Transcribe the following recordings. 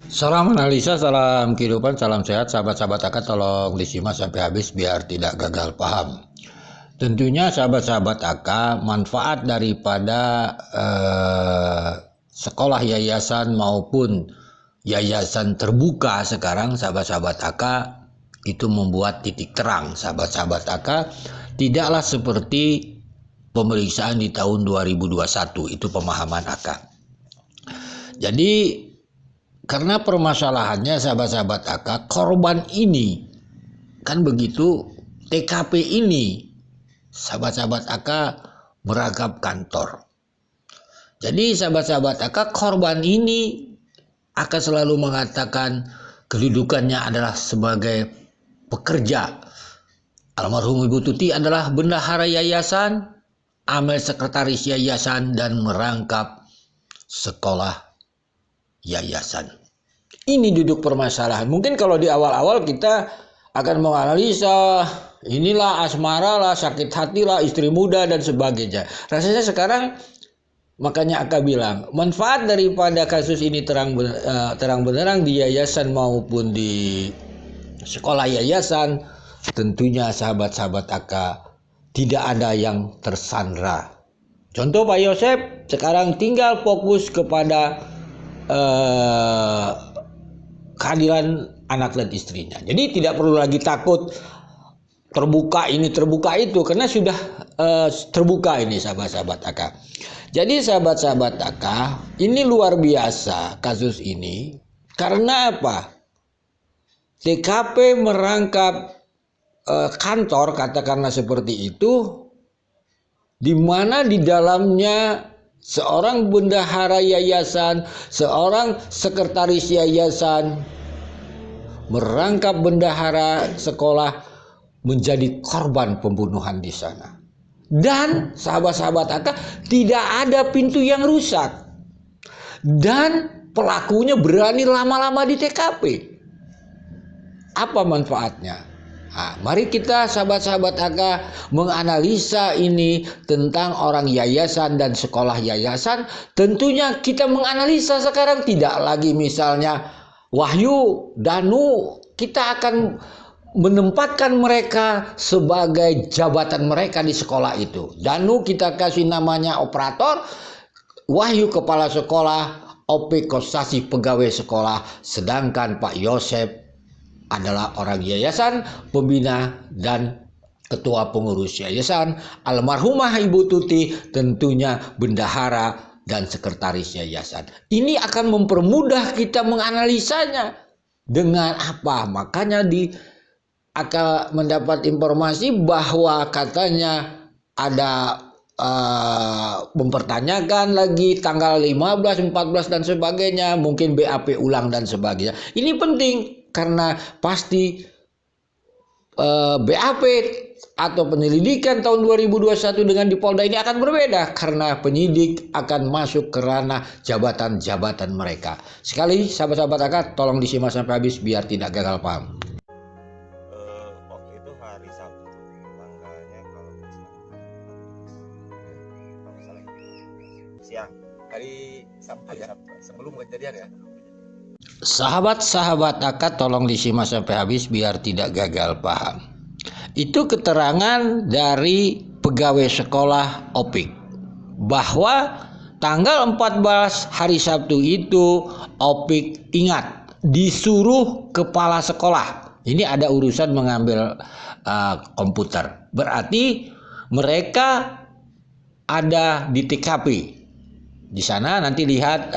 Salam analisa, salam kehidupan, salam sehat, sahabat-sahabat AK tolong disimak sampai habis biar tidak gagal paham. Tentunya sahabat-sahabat AK manfaat daripada sekolah yayasan maupun yayasan terbuka sekarang sahabat-sahabat AK itu membuat titik terang sahabat-sahabat AK tidaklah seperti pemeriksaan di tahun 2021, itu pemahaman AK. Jadi karena permasalahannya sahabat-sahabat AK, korban ini kan begitu, TKP ini sahabat-sahabat AK merangkap kantor. Jadi sahabat-sahabat AK, korban ini akan selalu mengatakan kedudukannya adalah sebagai pekerja. Almarhum Ibu Tuti adalah bendahara yayasan, Amel sekretaris yayasan, dan merangkap sekolah yayasan. Ini duduk permasalahan. Mungkin kalau di awal-awal kita akan menganalisa, inilah asmara lah, sakit hati lah, istri muda dan sebagainya. Rasanya sekarang makanya Aka bilang manfaat daripada kasus ini terang benderang di yayasan maupun di sekolah yayasan, tentunya sahabat-sahabat Aka tidak ada yang tersandra. Contoh Pak Yosep sekarang tinggal fokus kepada kehadiran anak dan istrinya. Jadi tidak perlu lagi takut terbuka ini terbuka itu, karena sudah terbuka ini sahabat-sahabat AK. Jadi sahabat-sahabat AK, ini luar biasa kasus ini. Karena apa? TKP merangkap kantor, katakanlah seperti itu, di mana di dalamnya seorang bendahara yayasan, seorang sekretaris yayasan merangkap bendahara sekolah menjadi korban pembunuhan di sana. Dan sahabat-sahabat AK, tidak ada pintu yang rusak. Dan pelakunya berani lama-lama di TKP. Apa manfaatnya? Nah, mari kita sahabat-sahabat AK menganalisa ini tentang orang yayasan dan sekolah yayasan. Tentunya kita menganalisa sekarang tidak lagi misalnya Wahyu, Danu, kita akan menempatkan mereka sebagai jabatan mereka di sekolah itu. Danu kita kasih namanya operator, Wahyu kepala sekolah, OP Kosasi pegawai sekolah, sedangkan Pak Yosep adalah orang yayasan, pembina dan ketua pengurus yayasan. Almarhumah Ibu Tuti tentunya bendahara dan sekretaris yayasan. Ini akan mempermudah kita menganalisanya. Dengan apa? Makanya akan mendapat informasi bahwa katanya ada mempertanyakan lagi tanggal 15, 14 dan sebagainya, mungkin BAP ulang dan sebagainya. Ini penting karena pasti BAP atau penyelidikan tahun 2021 dengan di Polda ini akan berbeda karena penyidik akan masuk ke ranah jabatan-jabatan mereka. Sekali sahabat-sahabat AK, tolong disimak sampai habis biar tidak gagal paham. Waktu itu hari Sabtu, tanggalnya kalau salah siang, hari Sabtu ya, sebelum kejadian ya. Sahabat-sahabat AK, tolong disimak sampai habis biar tidak gagal paham. Itu keterangan dari pegawai sekolah OPIK bahwa tanggal 14 hari Sabtu itu OPIK ingat disuruh kepala sekolah. Ini ada urusan mengambil komputer. Berarti mereka ada di TKP. Di sana nanti lihat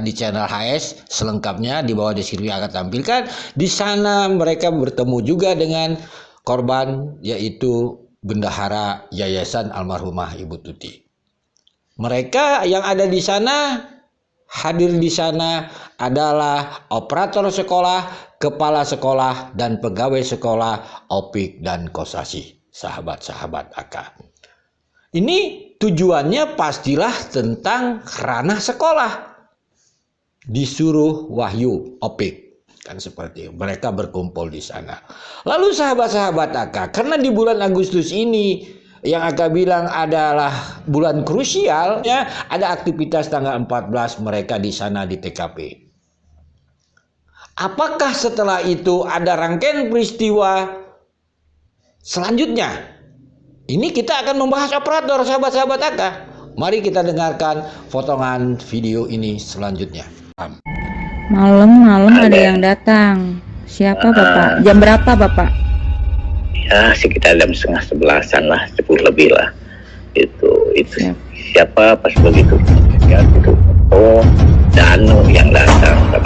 di channel HS selengkapnya di bawah deskripsi akan tampilkan. Di sana mereka bertemu juga dengan korban, yaitu bendahara yayasan almarhumah Ibu Tuti. Mereka yang ada di sana, hadir di sana adalah operator sekolah, kepala sekolah, dan pegawai sekolah OPIK dan Kosasi, sahabat-sahabat AK. Ini tujuannya pastilah tentang ranah sekolah. Disuruh Wahyu OPIK. Kan seperti itu. Mereka berkumpul di sana. Lalu sahabat-sahabat AK, karena di bulan Agustus ini yang AK bilang adalah bulan krusial, ya, ada aktivitas tanggal 14 mereka di sana di TKP. Apakah setelah itu ada rangkaian peristiwa selanjutnya? Ini kita akan membahas operator, sahabat-sahabat AK. Mari kita dengarkan potongan video ini selanjutnya. Malam-malam ada yang datang. Siapa Bapak? Jam berapa Bapak? Ya sekitar jam 10:30-an lah, 10 lebih lah. Itu siapa pas begitu? Ya itu. Oh, Danu yang datang.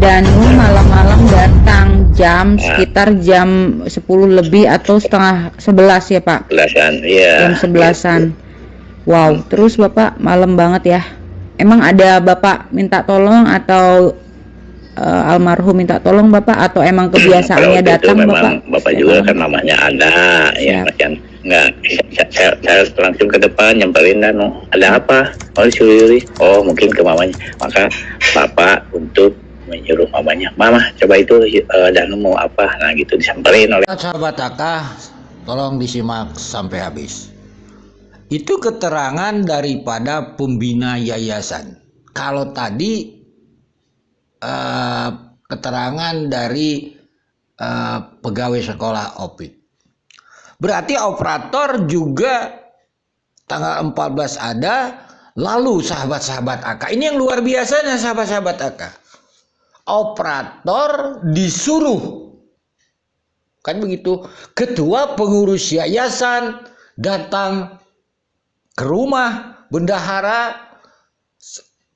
Danu malam-malam datang jam sekitar jam 10 lebih atau setengah 11 ya Pak? 11-an, iya. Jam 11-an. Wow, terus Bapak malam banget ya. Emang ada Bapak minta tolong atau almarhum minta tolong Bapak, atau emang kebiasaannya datang memang Bapak? Bapak juga kan namanya ada ya kan. Enggak, saya langsung ke depan nyamperin Danu. Ada apa? Oh disuruh, oh mungkin ke mamanya. Maka Bapak untuk menyuruh mamanya, Mama coba itu Danu mau apa, nah gitu disamperin oleh sahabat AK. Tolong disimak sampai habis. Itu keterangan daripada pembina yayasan. Kalau tadi keterangan dari pegawai sekolah OPIK, berarti operator juga tanggal 14 ada. Lalu sahabat-sahabat AK, ini yang luar biasanya sahabat-sahabat AK, operator disuruh, kan begitu, ketua pengurus yayasan datang ke rumah bendahara,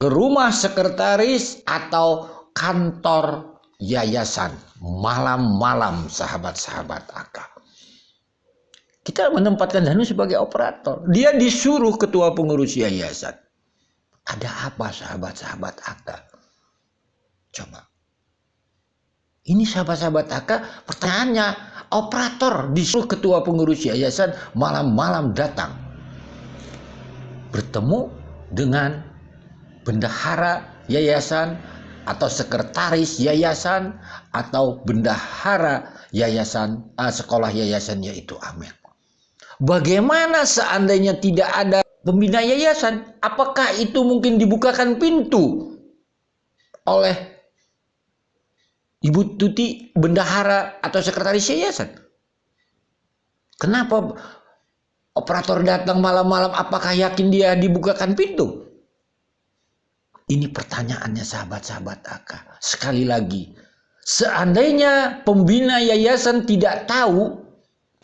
ke rumah sekretaris atau kantor yayasan malam-malam sahabat-sahabat AK. Kita menempatkan Danu sebagai operator. Dia disuruh ketua pengurus yayasan. Ada apa sahabat-sahabat AK? Coba. Ini sahabat-sahabat AK, pertanyaannya, operator disuruh ketua pengurus yayasan malam-malam datang bertemu dengan bendahara yayasan atau sekretaris yayasan atau bendahara yayasan sekolah yayasan, yaitu Amir. Bagaimana seandainya tidak ada pembina yayasan? Apakah itu mungkin dibukakan pintu oleh Ibu Tuti, bendahara atau sekretaris yayasan? Kenapa operator datang malam-malam? Apakah yakin dia dibukakan pintu? Ini pertanyaannya sahabat-sahabat AK. Sekali lagi, seandainya pembina yayasan tidak tahu,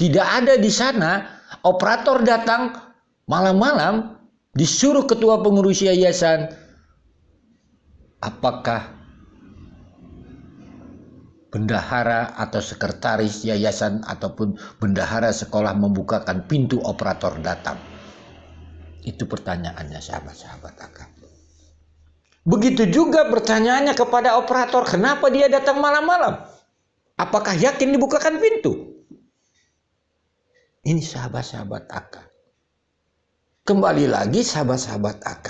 tidak ada di sana, operator datang malam-malam disuruh ketua pengurus yayasan, apakah bendahara atau sekretaris yayasan ataupun bendahara sekolah membukakan pintu operator datang? Itu pertanyaannya sahabat-sahabat AK. Begitu juga pertanyaannya kepada operator, kenapa dia datang malam-malam? Apakah yakin dibukakan pintu? Ini sahabat-sahabat AK. Kembali lagi sahabat-sahabat AK.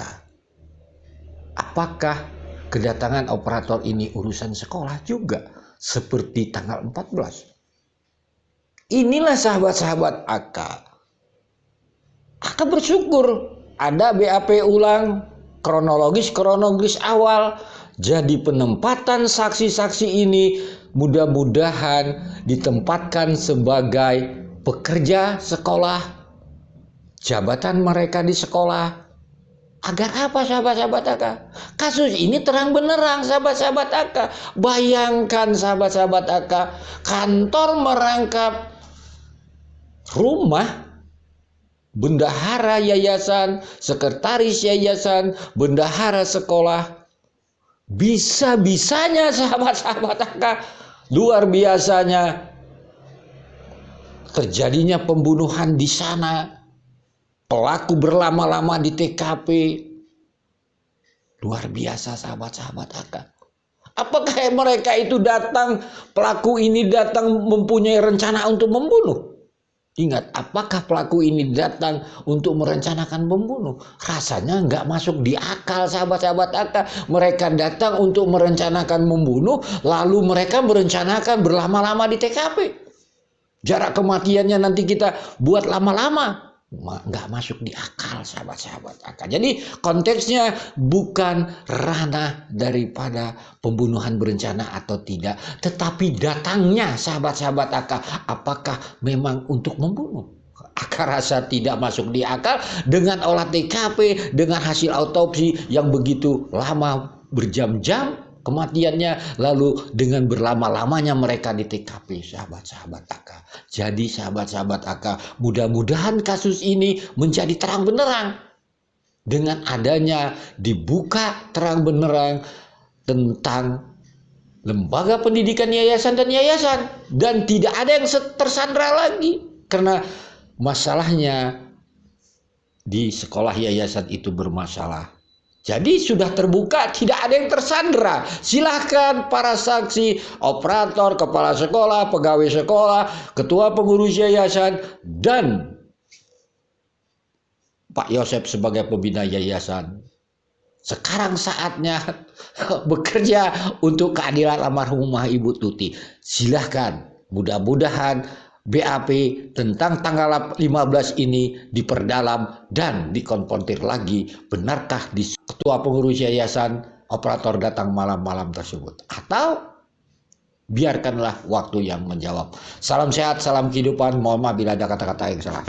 Apakah kedatangan operator ini urusan sekolah juga? Seperti tanggal 14. Inilah sahabat-sahabat AK. AK bersyukur ada BAP ulang, kronologis awal. Jadi penempatan saksi-saksi ini mudah-mudahan ditempatkan sebagai pekerja sekolah, jabatan mereka di sekolah. Agar apa sahabat-sahabat AK? Kasus ini terang benerang sahabat-sahabat AK. Bayangkan sahabat-sahabat AK, kantor merangkap rumah bendahara yayasan, sekretaris yayasan, bendahara sekolah. Bisa-bisanya sahabat-sahabat AK, luar biasanya terjadinya pembunuhan di sana. Pelaku berlama-lama di TKP. Luar biasa sahabat-sahabat AK. Apakah mereka itu datang, pelaku ini datang mempunyai rencana untuk membunuh? Ingat, apakah pelaku ini datang untuk merencanakan membunuh? Rasanya nggak masuk di akal sahabat-sahabat AK. Mereka datang untuk merencanakan membunuh, lalu mereka merencanakan berlama-lama di TKP. Jarak kematiannya nanti kita buat lama-lama. nggak masuk di akal, sahabat-sahabat akal. Jadi konteksnya bukan ranah daripada pembunuhan berencana atau tidak, tetapi datangnya, sahabat-sahabat akal, apakah memang untuk membunuh? Akal rasa tidak masuk di akal dengan olah TKP, dengan hasil autopsi yang begitu lama, berjam-jam kematiannya, lalu dengan berlama-lamanya mereka di TKP, sahabat-sahabat akal. Jadi sahabat-sahabat akal, mudah-mudahan kasus ini menjadi terang benderang dengan adanya dibuka terang benderang tentang lembaga pendidikan yayasan dan tidak ada yang tersandra lagi, karena masalahnya di sekolah yayasan itu bermasalah. Jadi sudah terbuka, tidak ada yang tersandra. Silahkan para saksi, operator, kepala sekolah, pegawai sekolah, ketua pengurus yayasan, dan Pak Yosep sebagai pembina yayasan. Sekarang saatnya bekerja untuk keadilan almarhumah Ibu Tuti. Silahkan, mudah-mudahan BAP tentang tanggal 15 ini diperdalam dan dikonfrontir lagi. Benarkah di ketua pengurus yayasan operator datang malam-malam tersebut? Atau biarkanlah waktu yang menjawab. Salam sehat, salam kehidupan. Mohon maaf bila ada kata-kata yang salah.